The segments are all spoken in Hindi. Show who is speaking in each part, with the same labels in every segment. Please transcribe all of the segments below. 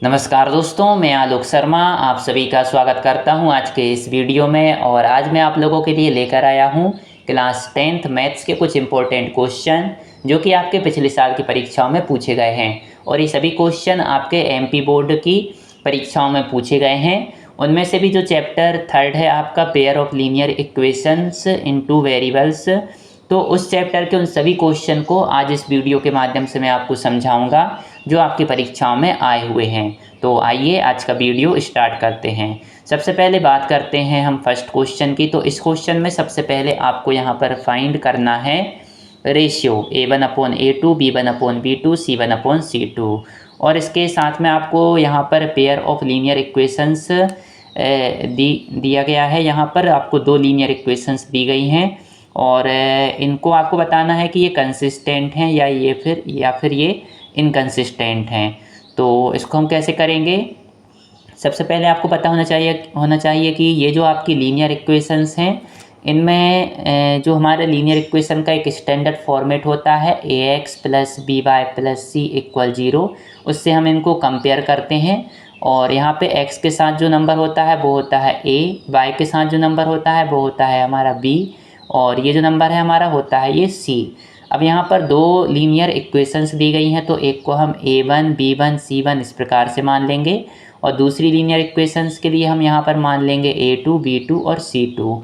Speaker 1: नमस्कार दोस्तों, मैं आलोक शर्मा आप सभी का स्वागत करता हूं आज के इस वीडियो में। और आज मैं आप लोगों के लिए लेकर आया हूं क्लास 10th मैथ्स के कुछ इम्पोर्टेंट क्वेश्चन जो कि आपके पिछले साल की परीक्षाओं में पूछे गए हैं। और ये सभी क्वेश्चन आपके एमपी बोर्ड की परीक्षाओं में पूछे गए हैं। उनमें से भी जो चैप्टर 3 है आपका pair of linear equations into variables, तो उस चैप्टर के उन सभी क्वेश्चन को आज इस वीडियो के माध्यम से मैं आपको समझाऊंगा जो आपकी परीक्षाओं में आए हुए हैं। तो आइए आज का वीडियो स्टार्ट करते हैं। सबसे पहले बात करते हैं हम फर्स्ट क्वेश्चन की। तो इस क्वेश्चन में सबसे पहले आपको यहाँ पर फाइंड करना है रेशियो A1/A2, B1/B2, C1/C2। और इसके साथ में आपको यहाँ पर पेयर ऑफ लीनियर इक्वेशंस दिया गया है। यहाँ पर आपको दो लीनियर इक्वेशंस दी गई हैं और इनको आपको बताना है कि ये कंसिस्टेंट हैं या फिर ये इनकंसिस्टेंट हैं। तो इसको हम कैसे करेंगे? सबसे पहले आपको पता होना चाहिए कि ये जो आपकी लीनियर इक्वेशंस हैं इनमें जो हमारे लीनियर इक्वेशन का एक स्टैंडर्ड फॉर्मेट होता है ax + by + c = 0, उससे हम इनको कंपेयर करते हैं। और यहाँ पे x के साथ जो नंबर होता है वो होता है a, y के साथ जो नंबर होता है वो होता है हमारा b, और ये जो नंबर है हमारा होता है ये c। अब यहाँ पर दो लीनियर इक्वेशंस दी गई हैं, तो एक को हम a1, b1, c1 इस प्रकार से मान लेंगे और दूसरी लीनियर इक्वेशंस के लिए हम यहाँ पर मान लेंगे a2, b2 और c2।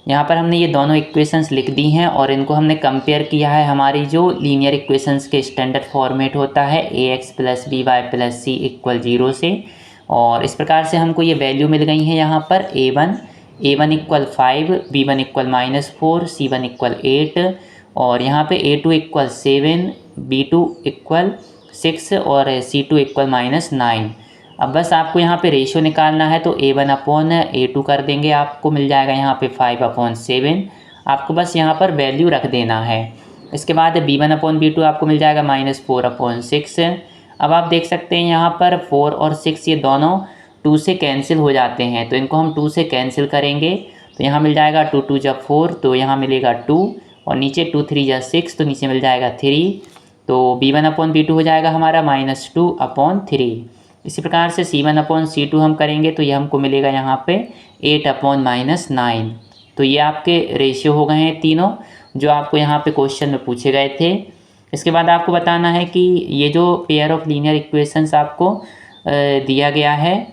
Speaker 1: यहाँ पर हमने ये दोनों इक्वेशंस लिख दी हैं और इनको हमने कंपेयर किया है हमारी जो लीनियर इक्वेशंस के स्टैंडर्ड फॉर्मेट होता है ax + by + c = 0 से। और इस प्रकार से हमको ये वैल्यू मिल गई हैं यहाँ पर a1 = 5, b1 = -4, c1 = 8 और यहाँ पे a2 = 7, b2 = 6 और c2 = -9। अब बस आपको यहाँ पे रेशियो निकालना है, तो a1/a2 कर देंगे, आपको मिल जाएगा यहाँ पे 5/7। आपको बस यहाँ पर वैल्यू रख देना है। इसके बाद b1/b2 आपको मिल जाएगा -4/6। अब आप देख सकते हैं यहाँ पर 4 और 6 ये दोनों 2 से कैंसिल हो जाते हैं, तो इनको हम 2 से कैंसिल करेंगे तो यहाँ मिल जाएगा 2 × 2 = 4, तो यहाँ मिलेगा 2 और नीचे 2 × 3 = 6, तो नीचे मिल जाएगा 3। तो b1/b2 हो जाएगा हमारा -2/3। इसी प्रकार से c1/c2 हम करेंगे तो ये हमको मिलेगा यहाँ पे 8/-9। तो ये आपके रेशियो हो गए हैं तीनों जो आपको यहाँ पे क्वेश्चन में पूछे गए थे। इसके बाद आपको बताना है कि ये जो पेयर ऑफ लीनियर इक्वेशंस आपको दिया गया है,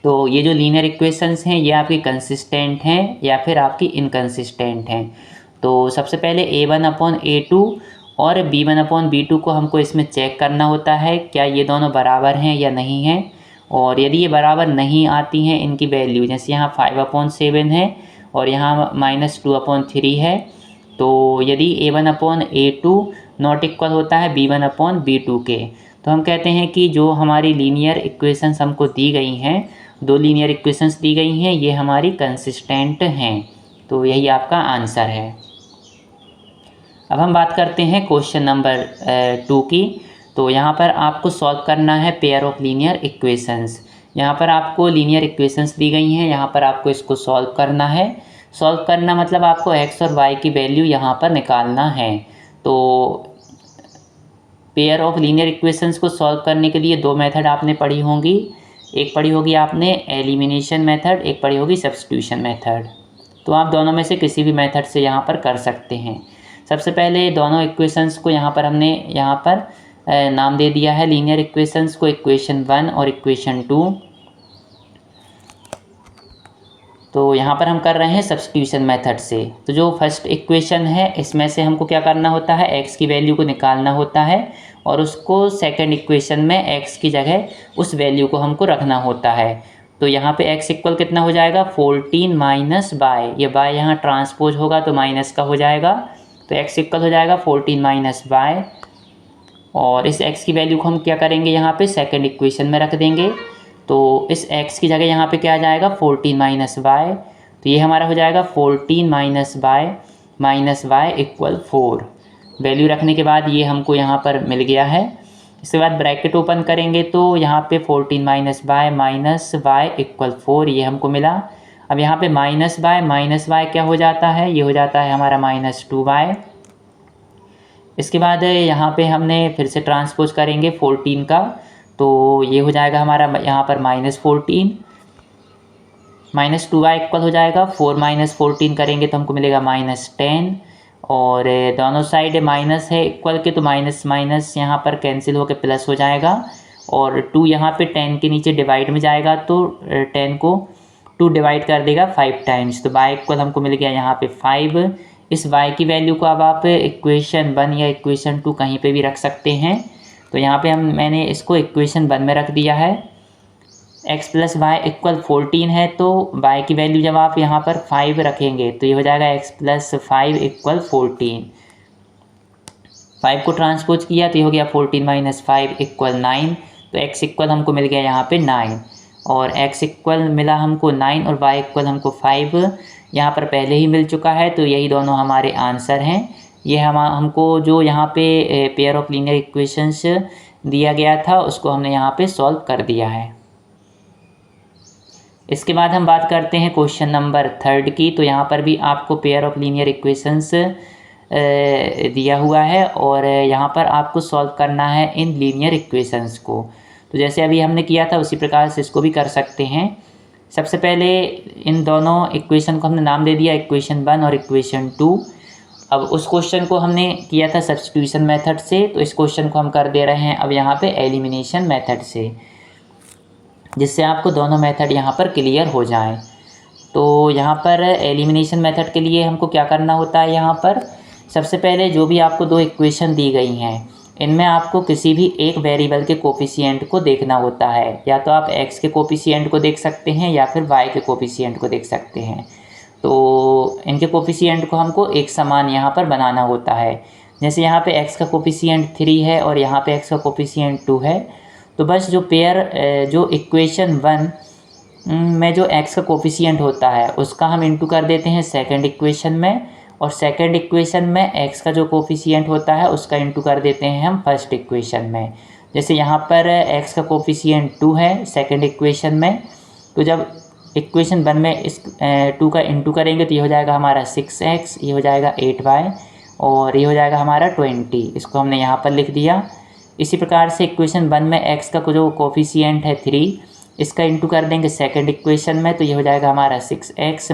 Speaker 1: तो ये जो लीनियर इक्वेशंस हैं ये आपकी कंसिस्टेंट हैं या फिर आपकी इनकंसिस्टेंट हैं। तो सबसे पहले a1/a2 और b1/b2 को हमको इसमें चेक करना होता है क्या ये दोनों बराबर हैं या नहीं हैं। और यदि ये बराबर नहीं आती हैं इनकी वैल्यू, जैसे यहाँ 5/7 है और यहाँ -2/3 है, तो यदि a1/a2 नॉट इक्वल होता है b1/b2 के, तो हम कहते हैं कि जो हमारी लीनियर इक्वेशंस हमको दी गई हैं, दो लीनियर इक्वेशंस दी गई हैं, ये हमारी कंसिस्टेंट हैं। तो यही आपका आंसर है। अब हम बात करते हैं क्वेश्चन नंबर 2 की। तो यहाँ पर आपको सॉल्व करना है पेयर ऑफ लीनियर इक्वेशंस। यहाँ पर आपको लीनियर इक्वेशंस दी गई हैं, यहाँ पर आपको इसको सॉल्व करना है। सॉल्व करना मतलब आपको x और y की वैल्यू यहाँ पर निकालना है। तो पेयर ऑफ लीनियर इक्वेशंस को सॉल्व करने के लिए दो मेथड आपने पढ़ी होंगी। एक पढ़ी होगी आपने एलिमिनेशन मेथड, एक पढ़ी होगी सब्स्टिट्यूशन मेथड। तो आप दोनों में से किसी भी मेथड से यहाँ पर कर सकते हैं। सबसे पहले दोनों इक्वेशंस को यहाँ पर हमने नाम दे दिया है लीनियर इक्वेशंस को, इक्वेशन 1 और इक्वेशन 2। तो यहाँ पर हम कर रहे हैं सब्स्टिट्यूशन मेथड से। तो जो फर्स्ट इक्वेशन है इसमें से हमको क्या करना होता है, x की वैल्यू को निकालना होता है और उसको सेकंड इक्वेशन में x की जगह उस वैल्यू को हमको रखना होता है। तो यहाँ पे x इक्वल कितना हो जाएगा 14 - y, ये y यहाँ ट्रांसपोज होगा तो माइनस का हो जाएगा, तो x इक्वल हो जाएगा 14 - y। और इस x की वैल्यू को हम क्या करेंगे यहाँ पे सेकंड इक्वेशन में रख देंगे। तो इस x की जगह यहाँ पे क्या आ जाएगा 14 - y, तो ये हमारा हो जाएगा 14 - y = 4। वैल्यू रखने के बाद ये हमको यहाँ पर मिल गया है। इसके बाद ब्रैकेट ओपन करेंगे तो यहाँ पे 14 - y = 4 ये हमको मिला। अब यहाँ पे -y क्या हो जाता है, ये हो जाता है हमारा -2y। इसके बाद यहाँ पे हमने फिर से ट्रांसपोज करेंगे 14 का, तो ये हो जाएगा हमारा यहाँ पर -14 -2y इक्वल हो जाएगा। 4 - 14 करेंगे तो हमको मिलेगा -10, और दोनों साइड माइनस है इक्वल के, तो माइनस माइनस यहाँ पर कैंसिल होकर प्लस हो जाएगा, और 2 यहाँ पे 10 के नीचे डिवाइड में जाएगा तो 10 को 2 डिवाइड कर देगा 5 टाइम्स, तो y इक्वल हमको मिल गया यहाँ पे 5। इस y की वैल्यू को अब आप इक्वेशन 1 या इक्वेशन 2 कहीं पे भी रख सकते हैं। तो यहाँ पे मैंने इसको इक्वेशन 1 में रख दिया है। x + y इक्वल 14 है, तो y की वैल्यू जब आप यहाँ पर 5 रखेंगे तो ये हो जाएगा x + 5 इक्वल 14। 5 को ट्रांसपोज किया तो ये हो गया 14 - 5 इक्वल 9, तो x इक्वल हमको मिल गया यहाँ पे 9, और x इक्वल मिला हमको 9 और y इक्वल हमको 5 यहाँ पर पहले ही मिल चुका है, तो यही दोनों हमारे आंसर हैं। ये हमको जो यहाँ पे पेयर ऑफ लीनियर इक्वेशंस दिया गया था उसको हमने यहाँ पे सॉल्व कर दिया है। इसके बाद हम बात करते हैं क्वेश्चन नंबर 3 की। तो यहाँ पर भी आपको पेयर ऑफ लीनियर इक्वेशंस दिया हुआ है, और यहाँ पर आपको सॉल्व करना है इन लीनियर इक्वेशंस को। तो जैसे अभी हमने किया था उसी प्रकार से इसको भी कर सकते हैं। सबसे पहले इन दोनों इक्वेशन को हमने नाम दे दिया इक्वेशन 1 और इक्वेशन 2। अब उस क्वेश्चन को हमने किया था सब्स्टिट्यूशन मेथड से, तो इस क्वेश्चन को हम कर दे रहे हैं अब यहाँ पे एलिमिनेशन मेथड से, जिससे आपको दोनों मेथड यहाँ पर क्लियर हो जाएं। तो यहाँ पर एलिमिनेशन मेथड के लिए हमको क्या करना होता है, यहाँ पर सबसे पहले जो भी आपको 2 इक्वेशन दी गई हैं इनमें आपको किसी भी एक वेरिएबल के कोफिशिएंट को देखना होता है। या तो आप x के कोफिशिएंट को देख सकते हैं या फिर y के कोफिशिएंट को देख सकते हैं। तो इनके कोफिशिएंट को हमको एक समान यहाँ पर बनाना होता है। जैसे यहाँ पे x का कोफिशिएंट 3 है और यहाँ पे x का कोफिशिएंट 2 है, तो बस जो जो इक्वेशन 1 में जो x का कोफिशिएंट होता है उसका हम इंटू कर देते हैं सेकंड इक्वेशन में, और सेकंड इक्वेशन में x का जो कोफिशिएंट होता है उसका इंटू कर देते हैं हम फर्स्ट इक्वेशन में। जैसे यहाँ पर x का कोफिशिएंट 2 है सेकंड इक्वेशन में, तो जब इक्वेशन 1 में इस 2 का इंटू करेंगे तो ये हो जाएगा हमारा 6x, ये हो जाएगा 8y, और ये हो जाएगा हमारा 20। इसको हमने यहाँ पर लिख दिया। इसी प्रकार से इक्वेशन 1 में x का जो कोफिशिएंट है 3, इसका इंटू कर देंगे सेकंड इक्वेशन में, तो ये हो जाएगा हमारा 6x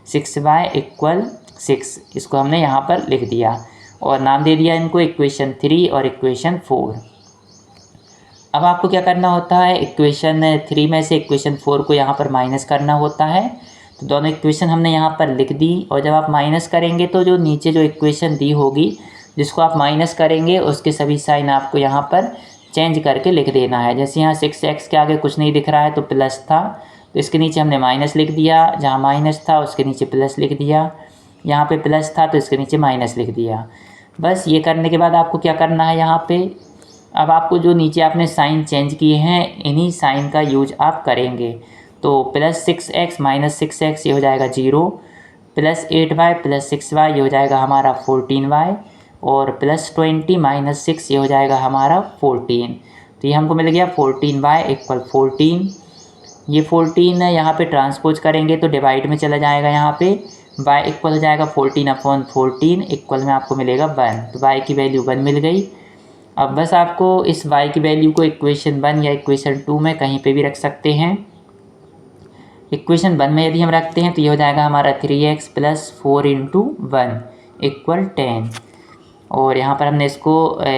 Speaker 1: - 6y इक्वल 6। इसको हमने यहाँ पर लिख दिया और नाम दे दिया इनको इक्वेशन 3 और इक्वेशन 4। अब आपको क्या करना होता है, इक्वेशन 3 में से इक्वेशन 4 को यहाँ पर माइनस करना होता है। तो दोनों इक्वेशन हमने यहाँ पर लिख दी, और जब आप माइनस करेंगे तो जो नीचे जो इक्वेशन दी होगी जिसको आप माइनस करेंगे उसके सभी साइन आपको यहाँ पर चेंज करके लिख देना है। जैसे यहाँ 6x के आगे कुछ नहीं दिख रहा है तो प्लस था, तो इसके नीचे हमने माइनस लिख दिया, जहाँ माइनस था उसके नीचे प्लस लिख दिया, यहाँ पे प्लस था तो इसके नीचे माइनस लिख दिया। बस ये करने के बाद आपको क्या करना है, यहाँ पे अब आपको जो नीचे आपने साइन चेंज किए हैं इन्हीं साइन का यूज आप करेंगे। तो +6x - 6x ये हो जाएगा 0, +8y + 6y ये हो जाएगा हमारा 14y, और +20 - 6 ये हो जाएगा हमारा 14। तो ये हमको मिल गया 14y इक्वल 14। ये 14 यहाँ पे ट्रांसपोज करेंगे तो डिवाइड में चला जाएगा, यहाँ पे y इक्वल हो जाएगा 14/14 इक्वल में आपको मिलेगा 1, तो y की वैल्यू 1 मिल गई। अब बस आपको इस y की वैल्यू को इक्वेशन 1 या इक्वेशन 2 में कहीं पे भी रख सकते हैं। इक्वेशन 1 में यदि हम रखते हैं तो ये हो जाएगा हमारा 3x + 4 × 1 इक्वल 10, और यहाँ पर हमने इसको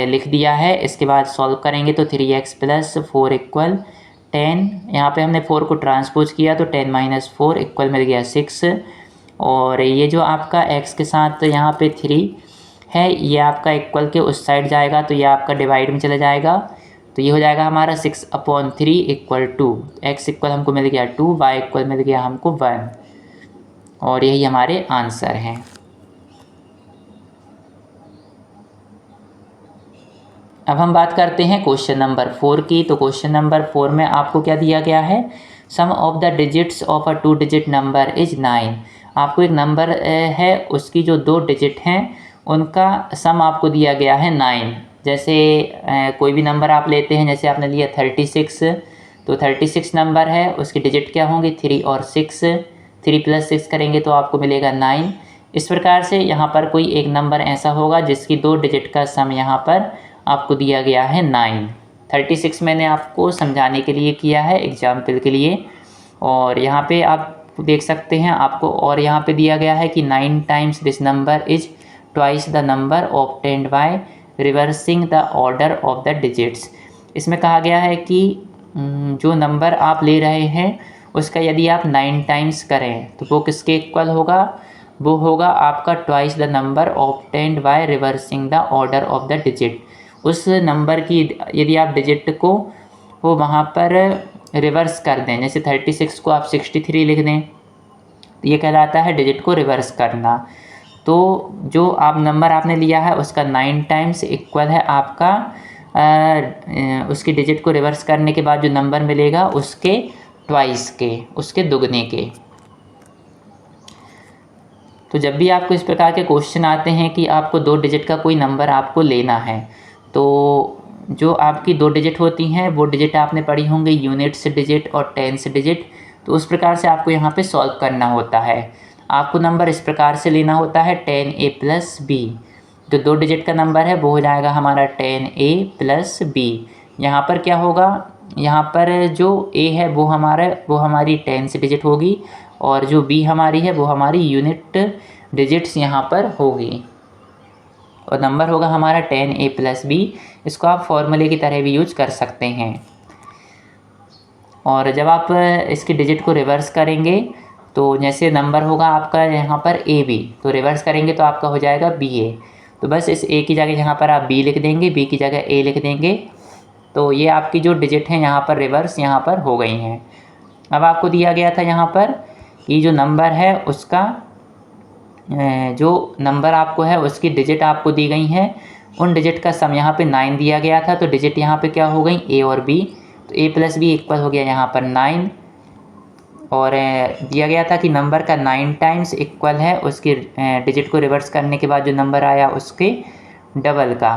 Speaker 1: लिख दिया है। इसके बाद सॉल्व करेंगे तो 3x + 4 इक्वल 10, यहाँ पे हमने 4 को ट्रांसपोज किया तो 10 - 4 इक्वल मिल गया 6, और ये जो आपका x के साथ यहाँ पे 3 है ये आपका इक्वल के उस साइड जाएगा तो ये आपका डिवाइड में चला जाएगा, तो ये हो जाएगा हमारा 6/3 इक्वल 2। x इक्वल हमको मिल गया 2, y इक्वल मिल गया हमको 1, और यही हमारे आंसर हैं। अब हम बात करते हैं क्वेश्चन नंबर 4 की। तो क्वेश्चन नंबर 4 में आपको क्या दिया गया है, sum of the digits of a 2 digit number is 9। आपको एक नंबर है उसकी जो 2 डिजिट हैं उनका सम आपको दिया गया है 9। जैसे कोई भी नंबर आप लेते हैं, जैसे आपने लिया 36, तो 36 नंबर है उसकी डिजिट क्या होंगी 3 और 6, 3 + 6 करेंगे तो आपको मिलेगा 9। इस प्रकार से यहाँ पर कोई एक नंबर ऐसा होगा जिसकी 2 डिजिट का सम यहाँ पर आपको दिया गया है 9। 36 मैंने आपको समझाने के लिए किया है, एग्जाम्पल के लिए। और यहाँ पे आप देख सकते हैं आपको, और यहाँ पे दिया गया है कि 9 times this number is twice the number obtained by reversing the order of the digits. इसमें कहा गया है कि जो नंबर आप ले रहे हैं उसका यदि आप 9 टाइम्स करें तो वो किसके इक्वल होगा, वो होगा आपका twice the number obtained by reversing the order of the digit. उस नंबर की यदि आप डिजिट को वो वहाँ पर रिवर्स कर दें, जैसे 36 को आप 63 लिख दें, तो ये कहलाता है डिजिट को रिवर्स करना। तो जो आप नंबर आपने लिया है उसका 9 टाइम्स इक्वल है आपका उसकी डिजिट को रिवर्स करने के बाद जो नंबर मिलेगा उसके ट्वाइस के, उसके दुगने के। तो जब भी आपको इस प्रकार के क्वेश्चन आते हैं कि आपको 2 डिजिट का कोई नंबर आपको लेना है, तो जो आपकी 2 डिजिट होती हैं वो डिजिट आपने पढ़ी होंगी यूनिट्स डिजिट और टेंस डिजिट। तो उस प्रकार से आपको यहाँ पे सॉल्व करना होता है। आपको नंबर इस प्रकार से लेना होता है 10a प्लस बी। जो 2 डिजिट का नंबर है वो हो जाएगा हमारा 10a प्लस बी। यहाँ पर क्या होगा, यहाँ पर जो a है वो हमारी टेंस डिजिट होगी, और जो b हमारी है वो हमारी यूनिट डिजिट्स यहाँ पर होगी, और नंबर होगा हमारा 10a प्लस बी। इसको आप फॉर्मूले की तरह भी यूज कर सकते हैं। और जब आप इसकी डिजिट को रिवर्स करेंगे तो जैसे नंबर होगा आपका यहाँ पर ए बी, तो रिवर्स करेंगे तो आपका हो जाएगा बी ए। तो बस इस ए की जगह यहाँ पर आप बी लिख देंगे, बी की जगह ए लिख देंगे। तो ये आपकी जो डिजिट हैं यहाँ पर रिवर्स यहाँ पर हो गई हैं। अब आपको दिया गया था यहाँ पर कि जो नंबर है उसका जो नंबर आपको है उसकी डिजिट आपको दी गई हैं, उन डिजिट का सम यहाँ पे 9 दिया गया था। तो डिजिट यहाँ पे क्या हो गई, ए और बी। तो ए प्लस बी इक्वल हो गया यहाँ पर 9, और दिया गया था कि नंबर का 9 टाइम्स इक्वल है उसकी डिजिट को रिवर्स करने के बाद जो नंबर आया उसके डबल का।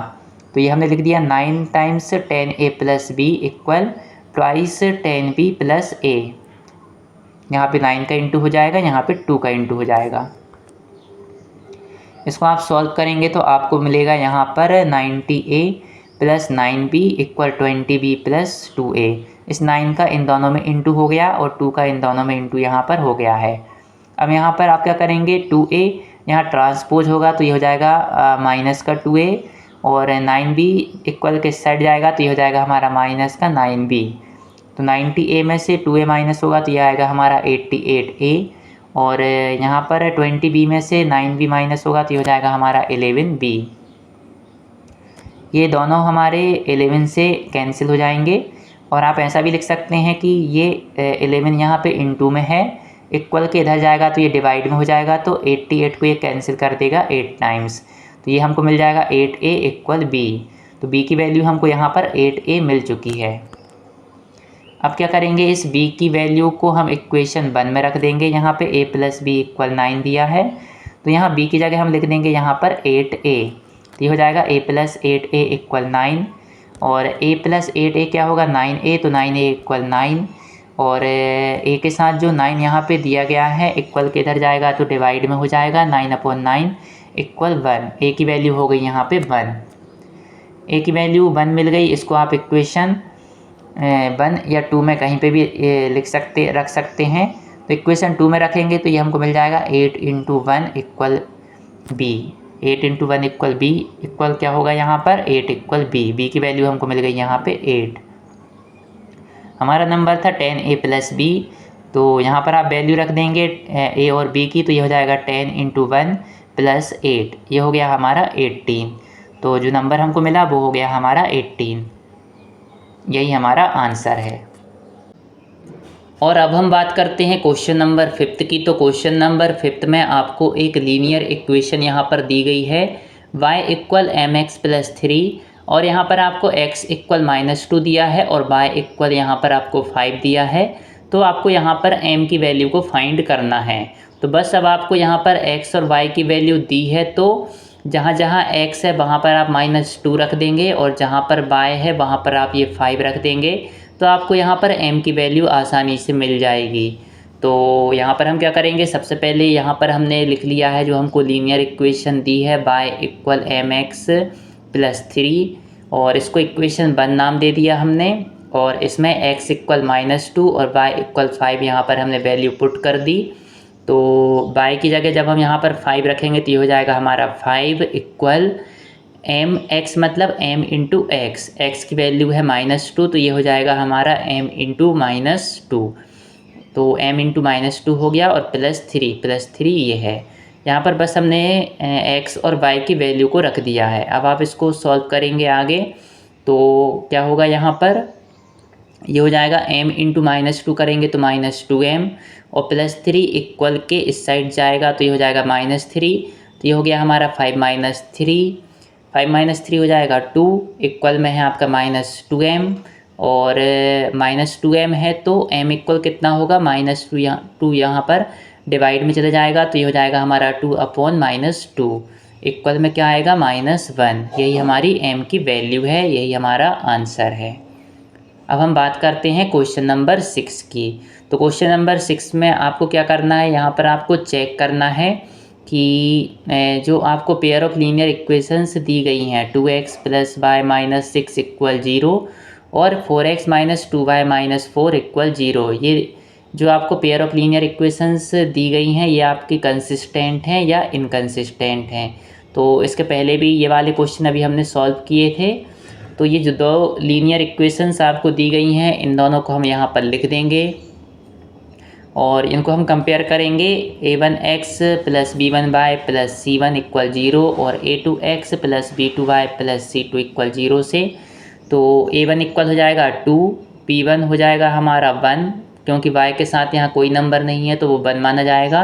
Speaker 1: तो ये हमने लिख दिया 9 times 10a plus B equal twice 10b plus a। यहाँ पे 9 का इंटू हो जाएगा, यहाँ पे 2 का इंटू हो जाएगा। इसको आप सॉल्व करेंगे तो आपको मिलेगा यहाँ पर 90a plus 9b equal 20b plus 2a। इस 9 का इन दोनों में इंटू हो गया और 2 का इन दोनों में इंटू यहाँ पर हो गया है। अब यहाँ पर आप क्या करेंगे, 2a यहाँ ट्रांसपोज होगा तो ये हो जाएगा माइनस का 2a, और 9b इक्वल के साइड जाएगा तो ये हो जाएगा हमारा माइनस का 9b। तो 90a में से 2a माइनस होगा तो ये आएगा हमारा 88a, और यहाँ पर 20b में से 9b माइनस होगा तो ये हो जाएगा हमारा 11b। ये दोनों हमारे 11 से कैंसिल हो जाएंगे, और आप ऐसा भी लिख सकते हैं कि ये 11 यहाँ पे इंटू में है, इक्वल के इधर जाएगा तो ये डिवाइड में हो जाएगा, तो 88 को ये कैंसिल कर देगा 8 टाइम्स। तो ये हमको मिल जाएगा 8a इक्वल b। तो b की वैल्यू हमको यहाँ पर 8a मिल चुकी है। अब क्या करेंगे, इस b की वैल्यू को हम इक्वेशन 1 में रख देंगे। यहाँ पे a प्लस बी इक्वल 9 दिया है, तो यहाँ b की जगह हम लिख देंगे यहाँ पर 8a। तो ये हो जाएगा a प्लस 8a इक्वल 9, और a प्लस 8a क्या होगा 9a, तो 9a इक्वल 9, और a के साथ जो 9 यहाँ पे दिया गया है इक्वल के इधर जाएगा तो डिवाइड में हो जाएगा, 9/9 इक्वल 1। a की वैल्यू हो गई यहाँ पे 1। a की वैल्यू 1 मिल गई। इसको आप इक्वेशन 1 या 2 में कहीं पे भी रख सकते हैं। तो इक्वेशन 2 में रखेंगे तो ये हमको मिल जाएगा 8 into 1 equal B. 8 into 1 equal B equal क्या होगा यहाँ पर 8 इक्वल बी। बी की वैल्यू हमको मिल गई यहाँ पे 8। हमारा नंबर था 10a प्लस बी, तो यहाँ पर आप वैल्यू रख देंगे a और b की, तो ये हो जाएगा 10 इंटू 1 प्लस 8, ये हो गया हमारा 18। तो जो नंबर हमको मिला वो हो गया हमारा 18। यही हमारा आंसर है। और अब हम बात करते हैं क्वेश्चन नंबर 5 की। तो क्वेश्चन नंबर 5 में आपको एक लीनियर इक्वेशन यहाँ पर दी गई है, y इक्वल mx प्लस 3, और यहाँ पर आपको x इक्वल -2 दिया है और y इक्वल यहाँ पर आपको 5 दिया है। तो आपको यहाँ पर m की वैल्यू को फाइंड करना है। तो बस अब आपको यहाँ पर x और y की वैल्यू दी है, तो जहाँ जहाँ x है वहाँ पर आप -2 रख देंगे, और जहाँ पर y है वहाँ पर आप ये 5 रख देंगे। तो आपको यहाँ पर m की वैल्यू आसानी से मिल जाएगी। तो यहाँ पर हम क्या करेंगे, सबसे पहले यहाँ पर हमने लिख लिया है जो हमको लीनियर इक्वेशन दी है y इक्वल mx प्लस 3 और इसको इक्वेशन 1 नाम दे दिया हमने। और इसमें x इक्वल -2 और y इक्वल 5 यहाँ पर हमने वैल्यू पुट कर दी। तो y की जगह जब हम यहाँ पर 5 रखेंगे तो ये हो जाएगा हमारा 5 इक्वल mx मतलब m इंटू एक्स, एक्स की वैल्यू है -2 तो ये हो जाएगा हमारा m इंटू -2, तो m इंटू -2 हो गया और +3 ये है। यहाँ पर बस हमने x और y की वैल्यू को रख दिया है। अब आप इसको सॉल्व करेंगे आगे तो क्या होगा, यहाँ पर ये हो जाएगा m इंटू -2 करेंगे तो -2m और +3 इक्वल के इस साइड जाएगा तो ये हो जाएगा -3, तो ये हो गया हमारा 5 - 3 हो जाएगा 2 इक्वल में है आपका -2m और -2m है तो m इक्वल कितना होगा -2 यहाँ पर डिवाइड में चले जाएगा तो ये हो जाएगा हमारा 2/-2 इक्वल में क्या आएगा -1। यही हमारी m की वैल्यू है, यही हमारा आंसर है। अब हम बात करते हैं क्वेश्चन नंबर 6 की। तो क्वेश्चन नंबर 6 में आपको क्या करना है, यहाँ पर आपको चेक करना है कि जो आपको पेयर ऑफ लीनियर इक्वेशंस दी गई हैं 2x + y - 6 = 0 और 4x - 2y - 4 = 0, ये जो आपको पेयर ऑफ लीनियर इक्वेशंस दी गई हैं ये आपकी कंसिस्टेंट हैं या इनकंसिस्टेंट हैं। तो इसके पहले भी ये वाले क्वेश्चन अभी हमने सॉल्व किए थे। तो ये जो दो लीनियर इक्वेशंस आपको दी गई हैं इन दोनों को हम यहाँ पर लिख देंगे और इनको हम कंपेयर करेंगे। a1x + b1y + c1 = 0 और a2x + b2y + c2 = 0 से। तो a1 इक्वल हो जाएगा 2, b1 हो जाएगा हमारा 1 क्योंकि y के साथ यहाँ कोई नंबर नहीं है तो वो 1 माना जाएगा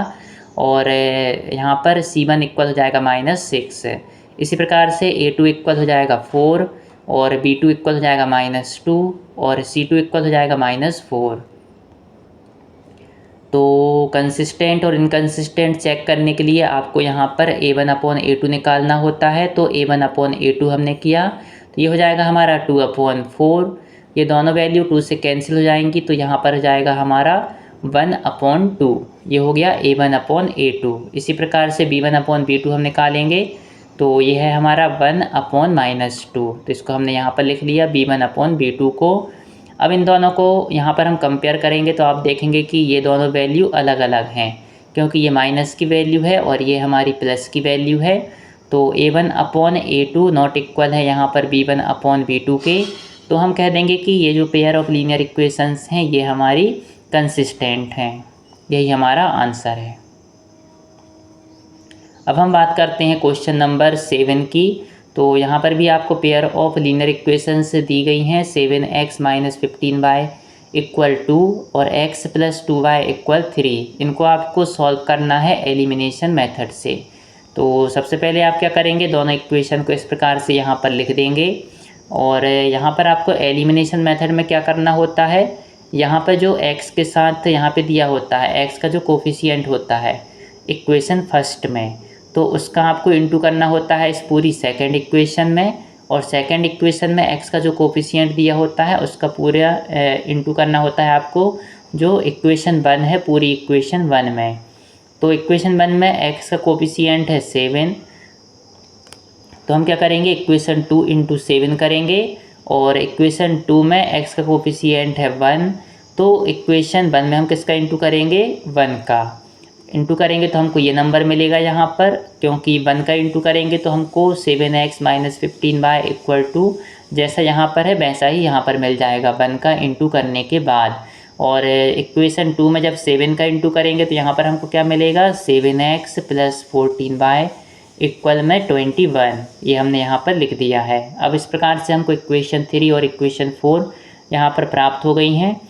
Speaker 1: और यहाँ पर c1 इक्वल हो जाएगा -6। इसी प्रकार से a2 इक्वल हो जाएगा 4 और b2 इक्वल हो जाएगा -2 और c2 इक्वल हो जाएगा -4। तो कंसिस्टेंट और इनकंसिस्टेंट चेक करने के लिए आपको यहाँ पर a1/a2 निकालना होता है। तो a1/a2 हमने किया तो ये हो जाएगा हमारा 2/4, ये दोनों वैल्यू 2 से कैंसिल हो जाएंगी तो यहाँ पर हो जाएगा हमारा 1/2, ये हो गया a1/a2। इसी प्रकार से b1/b2 हम निकालेंगे तो ये है हमारा 1/-2, तो इसको हमने यहाँ पर लिख लिया b1/b2 को। अब इन दोनों को यहाँ पर हम कंपेयर करेंगे तो आप देखेंगे कि ये दोनों वैल्यू अलग अलग हैं क्योंकि ये माइनस की वैल्यू है और ये हमारी प्लस की वैल्यू है। तो a1/a2 नॉट इक्वल है यहाँ पर b1/b2 के, तो हम कह देंगे कि ये जो पेयर ऑफ लीनियर इक्वेशंस हैं ये हमारी कंसिस्टेंट हैं, यही हमारा आंसर है। अब हम बात करते हैं क्वेश्चन नंबर 7 की। तो यहाँ पर भी आपको पेयर ऑफ लीनियर इक्वेशंस दी गई हैं 7x - 15y = 2 और x + 2y = 3। इनको आपको सॉल्व करना है एलिमिनेशन मेथड से। तो सबसे पहले आप क्या करेंगे, दोनों इक्वेशन को इस प्रकार से यहाँ पर लिख देंगे और यहाँ पर आपको एलिमिनेशन मेथड में क्या करना होता है, यहाँ पर जो x के साथ यहाँ पे दिया होता है x का जो कोफिशिएंट होता है इक्वेशन फर्स्ट में, तो उसका आपको इंटू करना होता है इस पूरी सेकंड इक्वेशन में और सेकंड इक्वेशन में x का जो कोफिशिएंट दिया होता है उसका पूरा इंटू करना होता है आपको जो इक्वेशन 1 है पूरी इक्वेशन 1 में। तो इक्वेशन 1 में x का कोफिशिएंट है 7, तो हम क्या करेंगे इक्वेशन 2 × 7 करेंगे और इक्वेशन 2 में x का कोफिशिएंट है 1, तो इक्वेशन 1 में हम किसका इंटू करेंगे 1 का इंटू करेंगे तो हमको ये नंबर मिलेगा यहाँ पर, क्योंकि 1 का इंटू करेंगे तो हमको 7x - 15y = 2 जैसा यहाँ पर है वैसा ही यहाँ पर मिल जाएगा 1 का इंटू करने के बाद। और इक्वेशन 2 में जब 7 का इंटू करेंगे तो यहाँ पर हमको क्या मिलेगा 7x + 14y = 21, ये हमने यहाँ पर लिख दिया है। अब इस प्रकार से हमको इक्वेशन 3 और इक्वेशन 4 यहाँ पर प्राप्त हो गई हैं।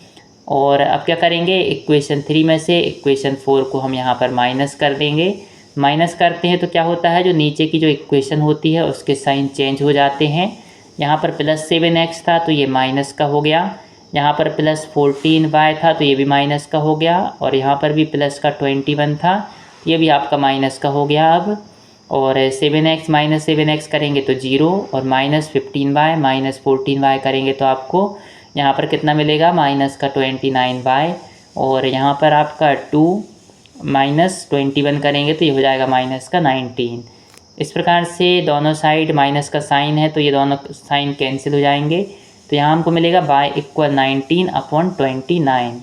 Speaker 1: और अब क्या करेंगे इक्वेशन 3 में से इक्वेशन 4 को हम यहाँ पर माइनस कर देंगे। माइनस करते हैं तो क्या होता है, जो नीचे की जो इक्वेशन होती है उसके साइन चेंज हो जाते हैं। यहाँ पर +7x था तो ये माइनस का हो गया, यहाँ पर +14y था तो ये भी माइनस का हो गया और यहाँ पर भी प्लस का 21 था, ये भी आपका माइनस का हो गया अब। और 7x - 7x करेंगे तो 0 और -15y - 14y करेंगे तो आपको यहाँ पर कितना मिलेगा -29y और यहाँ पर आपका 2 माइनस 21 करेंगे तो ये हो जाएगा माइनस का 19। इस प्रकार से दोनों साइड माइनस का साइन है तो ये दोनों साइन कैंसिल हो जाएंगे। तो यहाँ हमको मिलेगा y इक्वल 19/29।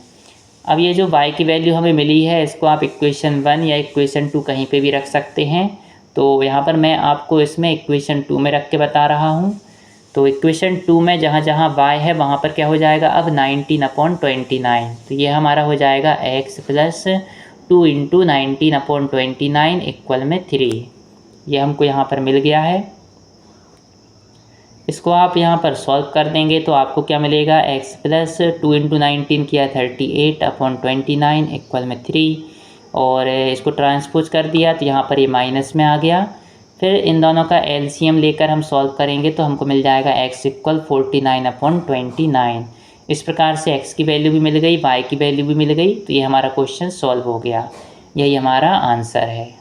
Speaker 1: अब ये जो y की वैल्यू हमें मिली है इसको आप इक्वेशन 1 या इक्वेशन 2 कहीं पे भी रख सकते हैं। तो यहाँ पर मैं आपको इसमें इक्वेशन 2 में रख के बता रहा हूँ। तो इक्वेशन 2 में जहाँ जहाँ y है वहाँ पर क्या हो जाएगा अब 19/29। तो ये हमारा हो जाएगा x प्लस 2 इंटू 19/29 इक्वल में 3। ये हमको यहाँ पर मिल गया है। इसको आप यहाँ पर सॉल्व कर देंगे तो आपको क्या मिलेगा, x प्लस 2 इंटू 19 किया 38/29 इक्वल में 3, और इसको ट्रांसपोज कर दिया तो यहाँ पर ये माइनस में आ गया। फिर इन दोनों का एलसीएम लेकर हम सॉल्व करेंगे तो हमको मिल जाएगा x इक्वल 49/29। इस प्रकार से x की वैल्यू भी मिल गई, y की वैल्यू भी मिल गई, तो ये हमारा क्वेश्चन सॉल्व हो गया। यही हमारा आंसर है।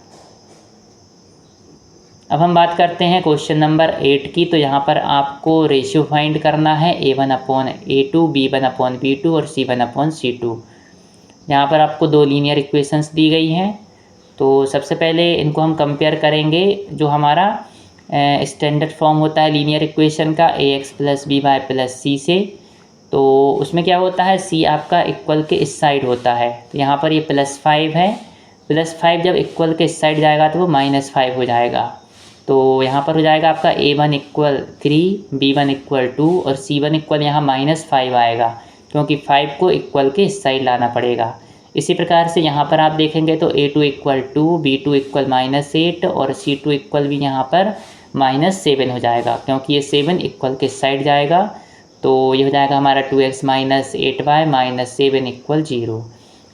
Speaker 1: अब हम बात करते हैं क्वेश्चन नंबर 8 की। तो यहाँ पर आपको रेशियो फाइंड करना है a1/a2, b1/b2 और c1/c2। यहाँ पर आपको दो लीनियर इक्वेशंस दी गई हैं। तो सबसे पहले इनको हम कंपेयर करेंगे। जो हमारा स्टैंडर्ड फॉर्म होता है लीनियर इक्वेशन का ax + by + c से, तो उसमें क्या होता है c आपका इक्वल के इस साइड होता है। तो यहाँ पर ये +5 है, +5 जब इक्वल के इस साइड जाएगा तो वो -5 हो जाएगा। तो यहाँ पर हो जाएगा आपका a1 इक्वल 3, b1 इक्वल 2 और c1 इक्वल यहाँ -5 आएगा, क्योंकि 5 को इक्वल के इस साइड लाना पड़ेगा। इसी प्रकार से यहाँ पर आप देखेंगे तो a2 इक्वल 2, b2 इक्वल -8 और c2 इक्वल भी यहाँ पर -7 हो जाएगा, क्योंकि ये 7 इक्वल के साइड जाएगा। तो ये हो जाएगा हमारा 2x - 8y - 7 इक्वल 0।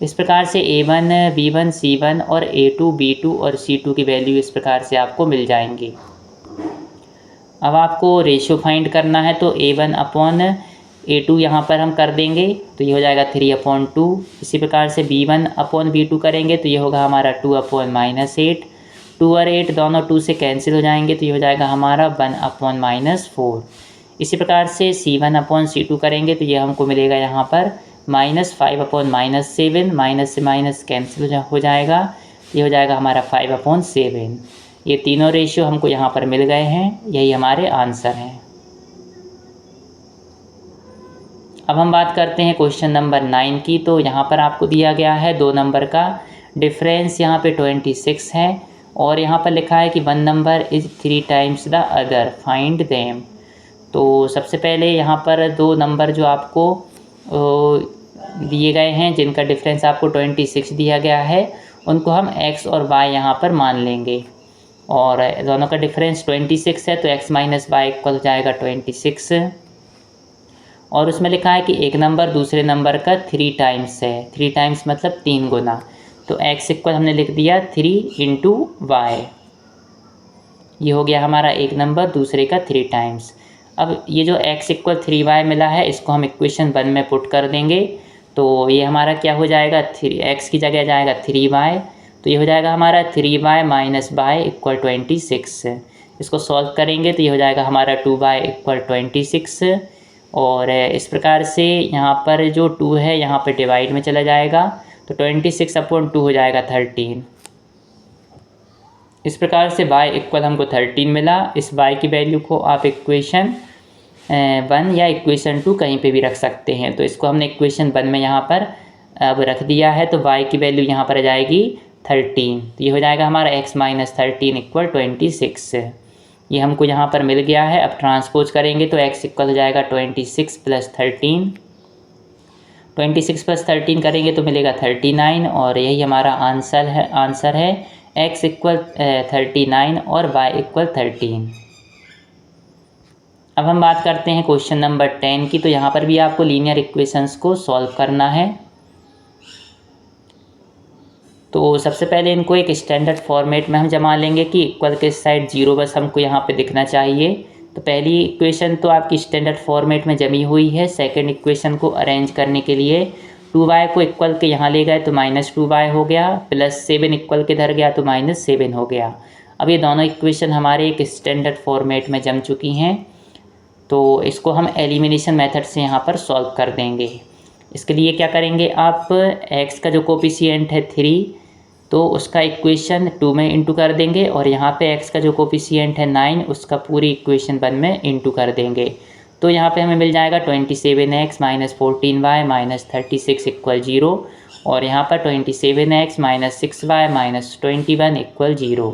Speaker 1: इस प्रकार से a1, b1, c1 और a2, b2 और c2 की वैल्यू इस प्रकार से आपको मिल जाएंगी। अब आपको रेशियो फाइंड करना है तो a1/a2 यहाँ पर हम कर देंगे तो ये हो जाएगा 3/2। इसी प्रकार से b1/b2 करेंगे तो ये होगा हमारा 2/-8। 2 और 8 दोनों 2 से कैंसिल हो जाएंगे तो ये हो जाएगा हमारा 1/-4। इसी प्रकार से c1/c2 करेंगे तो ये हमको मिलेगा यहाँ पर -5/-7। माइनस से माइनस कैंसिल हो जाएगा, ये हो जाएगा हमारा 5/7। ये तीनों रेशियो हमको यहाँ पर मिल गए हैं। यही हमारे आंसर हैं। अब हम बात करते हैं क्वेश्चन नंबर 9 की। तो यहाँ पर आपको दिया गया है 2 नंबर का डिफरेंस यहाँ पे 26 है, और यहाँ पर लिखा है कि 1 number is 3 times the other, find them. तो सबसे पहले यहाँ पर 2 नंबर जो आपको दिए गए हैं जिनका डिफरेंस आपको 26 दिया गया है, उनको हम x और y यहाँ पर मान लेंगे। और दोनों का डिफरेंस 26 है तो x - y इक्वल हो जाएगा 26। और उसमें लिखा है कि एक नंबर दूसरे नंबर का 3 टाइम्स है। 3 टाइम्स मतलब 3 गुना। तो x इक्वल हमने लिख दिया 3 इंटू y। ये हो गया हमारा एक नंबर दूसरे का 3 टाइम्स। अब ये जो x इक्वल 3y मिला है इसको हम इक्वेशन 1 में पुट कर देंगे। तो ये हमारा क्या हो जाएगा, 3x की जगह जाएगा 3y। तो ये हो जाएगा हमारा 3y - y इक्वल 26। इसको सॉल्व करेंगे तो ये हो जाएगा हमारा 2y इक्वल 26। और इस प्रकार से यहाँ पर जो 2 है यहाँ पर डिवाइड में चला जाएगा तो 26/2 हो जाएगा 13। इस प्रकार से y इक्वल हमको 13 मिला। इस y की वैल्यू को आप इक्वेशन 1 या इक्वेशन 2 कहीं पे भी रख सकते हैं। तो इसको हमने इक्वेशन 1 में यहाँ पर अब रख दिया है तो y की वैल्यू यहाँ पर आ जाएगी 13। तो ये हो जाएगा हमारा x - 13 इक्वल 26। ये हमको यहाँ पर मिल गया है। अब ट्रांसपोज करेंगे तो x इक्वल हो जाएगा 26 + 13। 26 + 13 करेंगे तो मिलेगा 39, और यही हमारा आंसर है x इक्वल 39 और y इक्वल 13। अब हम बात करते हैं क्वेश्चन नंबर 10 की। तो यहाँ पर भी आपको लीनियर इक्वेशंस को सॉल्व करना है। तो सबसे पहले इनको एक स्टैंडर्ड फॉर्मेट में हम जमा लेंगे कि इक्वल के साइड 0 बस हमको यहाँ पे दिखना चाहिए। तो पहली इक्वेशन तो आपकी स्टैंडर्ड फॉर्मेट में जमी हुई है। सेकंड इक्वेशन को अरेंज करने के लिए 2y को इक्वल के यहाँ ले गए तो -2y हो गया, +7 इक्वल के इधर गया तो -7 हो गया। अब ये दोनों इक्वेशन हमारे एक स्टैंडर्ड फॉर्मेट में जम चुकी हैं। तो इसको हम एलिमिनेशन मेथड से यहाँ पर सॉल्व कर देंगे। इसके लिए क्या करेंगे आप, x का जो कोफिशिएंट है 3 तो उसका इक्वेशन 2 में इंटू कर देंगे, और यहाँ पे x का जो कोफिशिएंट है 9 उसका पूरी इक्वेशन 1 में इंटू कर देंगे। तो यहाँ पे हमें मिल जाएगा 27x minus 14y minus 36 equal 0, और यहाँ पर 27x minus 6y minus 21 equal 0।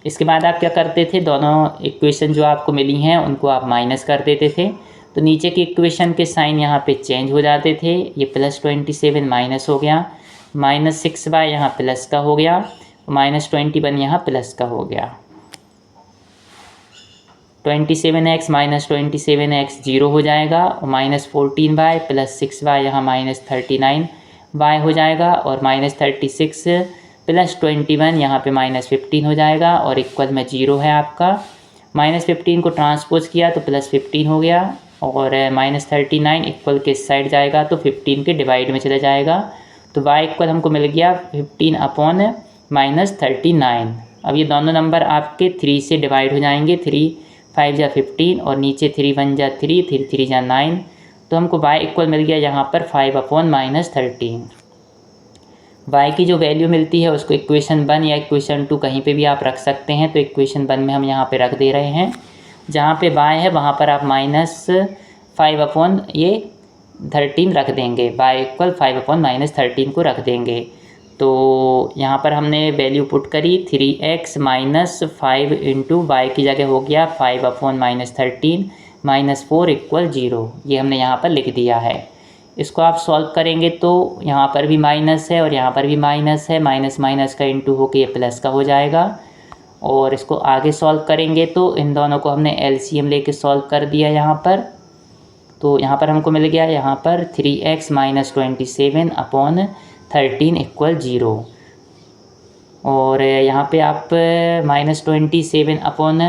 Speaker 1: इसके बाद आप क्या करते थे, दोनों इक्वेशन जो आपको मिली हैं उनको आप माइनस कर देते थे, तो नीचे की इक्वेशन के साइन यहाँ पे चेंज हो जाते थे। ये प्लस 27 माइनस हो गया, माइनस 6y यहाँ प्लस का हो गया, माइनस 21 यहाँ प्लस का हो गया। 27x माइनस 27x 0 हो जाएगा, और माइनस 14y प्लस 6y यहाँ माइनस 39y हो जाएगा, और माइनस 36 प्लस 21 यहाँ पे माइनस 15 हो जाएगा, और इक्वल में 0 है आपका। माइनस 15 को ट्रांसपोज किया तो प्लस 15 हो गया, और माइनस 39 इक्वल के साइड जाएगा तो 15 के डिवाइड में चला जाएगा, तो y इक्वल हमको मिल गया 15 अपॉन माइनस 39। अब ये दोनों नंबर आपके 3 से डिवाइड हो जाएंगे, 3 5 जा 15 और नीचे 3 1 जा 3, 3 3 जा 9, तो हमको y इक्वल मिल गया यहाँ पर 5 अपॉन माइनस 13। y की जो वैल्यू मिलती है उसको इक्वेशन 1 या इक्वेशन 2 कहीं पे भी आप रख सकते हैं, तो इक्वेशन 1 में हम यहाँ पे रख दे रहे हैं। जहाँ पे y है वहाँ पर आप माइनस 5 अपॉन ये 13 रख देंगे, y इक्वल 5 अपॉन माइनस 13 को रख देंगे। तो यहाँ पर हमने वैल्यू पुट करी 3x माइनस 5 इंटू वाई की जगह हो गया 5 अपॉन माइनस 13 माइनस 4 इक्वल 0, ये हमने यहाँ पर लिख दिया है। इसको आप सॉल्व करेंगे तो यहाँ पर भी माइनस है और यहाँ पर भी माइनस है, माइनस माइनस का इंटू होके ये प्लस का हो जाएगा। और इसको आगे सॉल्व करेंगे तो इन दोनों को हमने एलसीएम लेके सॉल्व कर दिया यहाँ पर, तो यहाँ पर हमको मिल गया यहाँ पर 3x माइनस 27 अपॉन 13 इक्वल 0, और यहाँ पे आप माइनस 27 अपॉन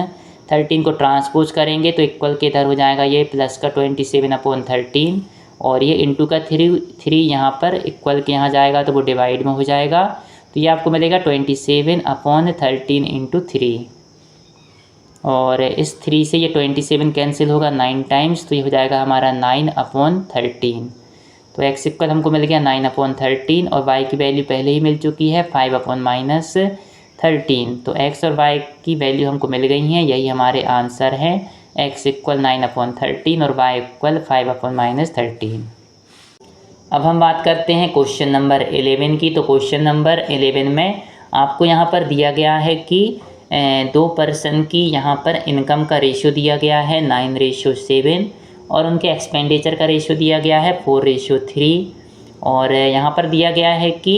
Speaker 1: 13 को ट्रांसपोज करेंगे तो इक्वल के इधर हो जाएगा ये प्लस का 27 अपॉन 13, और ये इंटू का 3 यहाँ पर इक्वल के यहाँ जाएगा तो वो डिवाइड में हो जाएगा, तो ये आपको मिलेगा 27 अपॉन 13 इंटू 3, और इस 3 से ये 27 कैंसिल होगा 9 टाइम्स, तो ये हो जाएगा हमारा 9 अपॉन 13। तो x इक्वल हमको मिल गया 9 अपॉन 13, और y की वैल्यू पहले ही मिल चुकी है 5 अपॉन माइनस 13, तो x और y की वैल्यू हमको मिल गई हैं, यही हमारे आंसर है। x इक्वल 9 अपॉन 13 और y इक्वल 5 अपॉन माइनस 13। अब हम बात करते हैं क्वेश्चन नंबर 11 की। तो क्वेश्चन नंबर 11 में आपको यहाँ पर दिया गया है कि 2 पर्सन की यहाँ पर इनकम का रेशियो दिया गया है 9:7, और उनके एक्सपेंडिचर का रेशियो दिया गया है 4:3, और यहाँ पर दिया गया है कि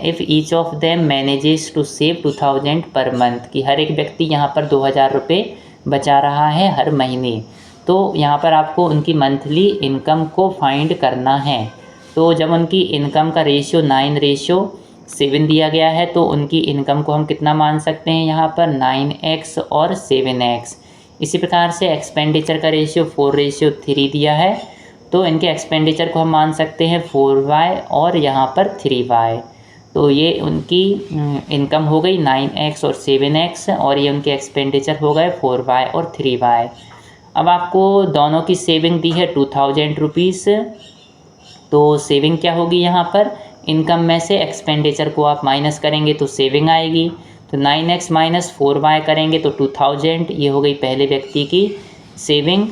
Speaker 1: if each of them manages to save 2000 per month, कि हर एक व्यक्ति यहाँ पर 2000 रुपये बचा रहा है हर महीने, तो यहाँ पर आपको उनकी मंथली इनकम को फाइंड करना है। तो जब उनकी इनकम का रेशियो 9:7 दिया गया है तो उनकी इनकम को हम कितना मान सकते हैं, यहाँ पर 9x और 7x। इसी प्रकार से एक्सपेंडिचर का रेशियो 4:3 दिया है, तो इनके एक्सपेंडिचर को हम मान सकते हैं 4y और यहाँ पर 3y। तो ये उनकी इनकम हो गई 9x और 7x, और ये उनके एक्सपेंडिचर हो गए 4y और 3y। अब आपको दोनों की सेविंग दी है 2000 रुपीज़, तो सेविंग क्या होगी, यहाँ पर इनकम में से एक्सपेंडिचर को आप माइनस करेंगे तो सेविंग आएगी। तो 9x माइनस 4y करेंगे तो 2000, ये हो गई पहले व्यक्ति की सेविंग,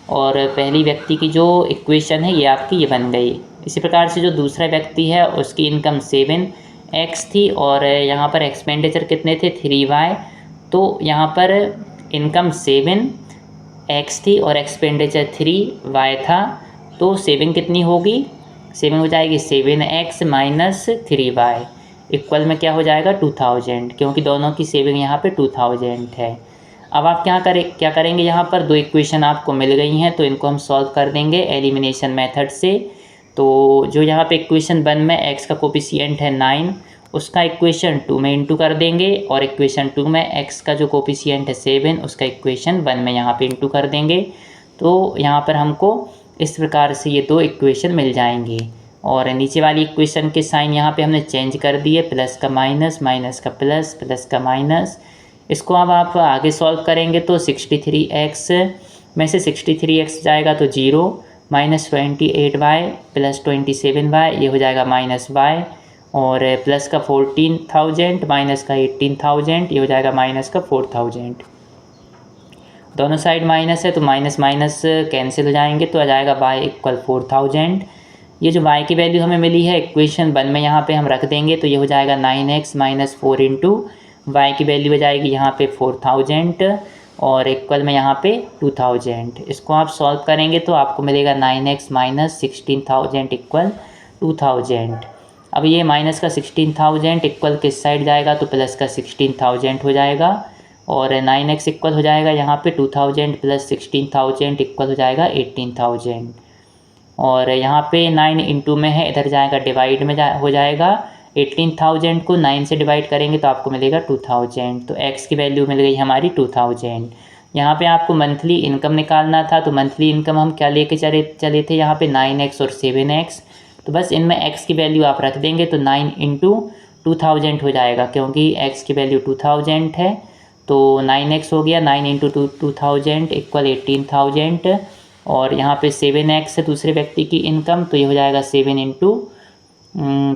Speaker 1: और पहली व्यक्ति की जो इक्वेशन है ये आपकी ये बन गई। इसी प्रकार से जो दूसरा व्यक्ति है उसकी इनकम 7x थी और यहाँ पर एक्सपेंडिचर कितने थे 3y, तो यहाँ पर इनकम 7x थी और एक्सपेंडिचर 3y था, तो सेविंग कितनी होगी, सेविंग हो जाएगी 7x माइनस 3y इक्वल में क्या हो जाएगा 2000, क्योंकि दोनों की सेविंग यहाँ पे 2000 है। अब आप क्या करेंगे, यहाँ पर 2 इक्वेशन आपको मिल गई हैं तो इनको हम सॉल्व कर देंगे एलिमिनेशन मेथड से। तो जो यहाँ पे इक्वेशन 1 में x का कोफिशिएंट है 9, उसका इक्वेशन 2 में इंटू कर देंगे, और इक्वेशन 2 में x का जो कोफिशिएंट है 7, उसका इक्वेशन 1 में यहाँ पे इंटू कर देंगे। तो यहाँ पर हमको इस प्रकार से ये 2 इक्वेशन मिल जाएंगी, और नीचे वाली इक्वेशन के साइन यहाँ पे हमने चेंज कर दिए, प्लस का माइनस, माइनस का प्लस, प्लस का माइनस। इसको अब आप आगे सॉल्व करेंगे तो 63x में से 63x जाएगा तो 0, -28y प्लस 27y, ये हो जाएगा -y, और प्लस का 14,000 माइनस का 18,000, ये हो जाएगा माइनस का 4,000। दोनों साइड माइनस है तो माइनस माइनस कैंसिल हो जाएंगे, तो आ जाएगा y इक्वल 4,000। ये जो y की वैल्यू हमें मिली है इक्वेशन 1 में यहाँ पे हम रख देंगे, तो ये हो जाएगा 9x - 4 इंटू y की वैल्यू हो जाएगी यहाँ पे 4,000 और इक्वल में यहाँ पे 2,000। इसको आप सॉल्व करेंगे तो आपको मिलेगा 9x - 16,000 इक्वल 2,000। अब ये माइनस का 16,000 इक्वल किस साइड जाएगा, तो प्लस का 16,000 हो जाएगा, और 9x इक्वल हो जाएगा यहाँ पे 2,000 प्लस 16,000 इक्वल हो जाएगा 18,000, और यहाँ पे 9 इंटू में है, इधर जाएगा डिवाइड में हो जाएगा। 18,000 को 9 से डिवाइड करेंगे तो आपको मिलेगा 2,000, तो x की वैल्यू मिल गई हमारी 2,000। यहाँ पे आपको मंथली इनकम निकालना था, तो मंथली इनकम हम क्या लेके चले थे यहाँ पे 9x और 7x, तो बस इनमें x की वैल्यू आप रख देंगे तो 9 इंटू 2,000 हो जाएगा, क्योंकि x की वैल्यू 2,000 है तो 9x हो गया, 9 इंटू 2,000 इक्वल 18,000, और यहाँ पे 7x है दूसरे व्यक्ति की इनकम, तो ये हो जाएगा 7 इंटू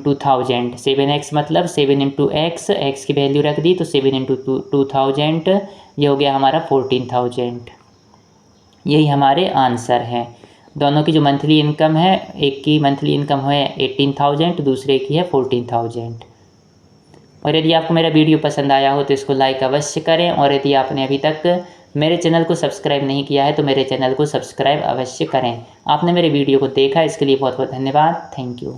Speaker 1: 2,000। 7x मतलब 7 इंटू x की वैल्यू रख दी तो 7 इंटू 2,000, ये हो गया हमारा 14,000। यही हमारे आंसर हैं। दोनों की जो मंथली इनकम है, एक की मंथली इनकम है 18,000, दूसरे की है 14,000। और यदि आपको मेरा वीडियो पसंद आया हो तो इसको लाइक अवश्य करें, और यदि आपने अभी तक मेरे चैनल को सब्सक्राइब नहीं किया है तो मेरे चैनल को सब्सक्राइब अवश्य करें। आपने मेरे वीडियो को देखा, इसके लिए बहुत बहुत धन्यवाद। Thank you.